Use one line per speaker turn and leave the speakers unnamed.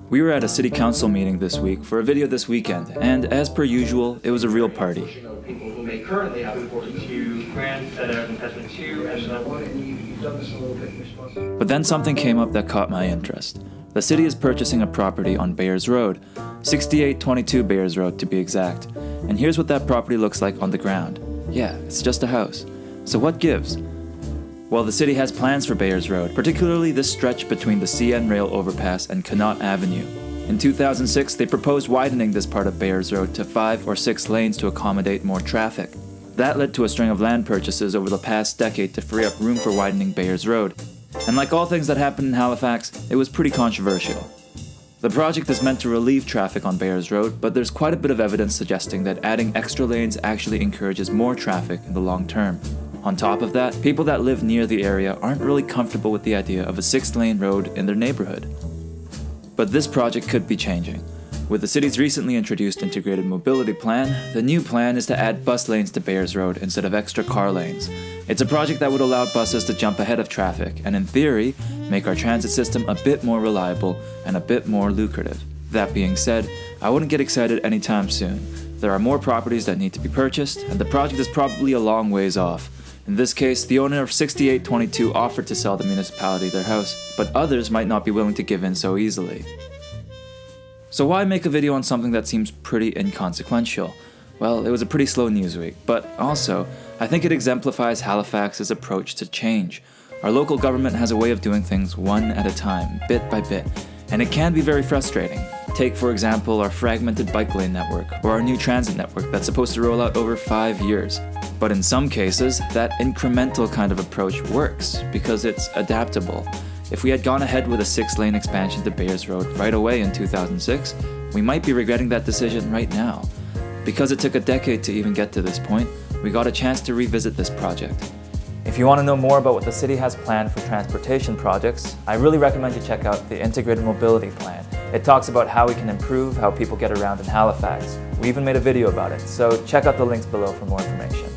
We were at a city council meeting this week for a video this weekend, and as per usual, it was a real party.
People who may currently have to grants that are investment to,
But then something came up that caught my interest. The city is purchasing a property on Bayers Road, 6822 Bayers Road to be exact. And here's what that property looks like on the ground. Yeah, it's just a house. So what gives? Well, the city has plans for Bayers Road, particularly this stretch between the CN Rail overpass and Connaught Avenue. In 2006, they proposed widening this part of Bayers Road to 5 or 6 lanes to accommodate more traffic. That led to a string of land purchases over the past decade to free up room for widening Bayers Road. And like all things that happened in Halifax, it was pretty controversial. The project is meant to relieve traffic on Bayers Road, but there's quite a bit of evidence suggesting that adding extra lanes actually encourages more traffic in the long term. On top of that, people that live near the area aren't really comfortable with the idea of a 6-lane road in their neighborhood. But this project could be changing. With the city's recently introduced integrated mobility plan, the new plan is to add bus lanes to Bayers Road instead of extra car lanes. It's a project that would allow buses to jump ahead of traffic and, in theory, make our transit system a bit more reliable and a bit more lucrative. That being said, I wouldn't get excited anytime soon. There are more properties that need to be purchased, and the project is probably a long ways off. In this case, the owner of 6822 offered to sell the municipality their house, but others might not be willing to give in so easily. So why make a video on something that seems pretty inconsequential? Well, it was a pretty slow news week, but also, I think it exemplifies Halifax's approach to change. Our local government has a way of doing things one at a time, bit by bit, and it can be very frustrating. Take, for example, our fragmented bike lane network, or our new transit network that's supposed to roll out over 5 years. But in some cases, that incremental kind of approach works, because it's adaptable. If we had gone ahead with a 6-lane expansion to Bayers Road right away in 2006, we might be regretting that decision right now. Because it took a decade to even get to this point, we got a chance to revisit this project. If you want to know more about what the city has planned for transportation projects, I really recommend you check out the Integrated Mobility Plan. It talks about how we can improve how people get around in Halifax. We even made a video about it, so check out the links below for more information.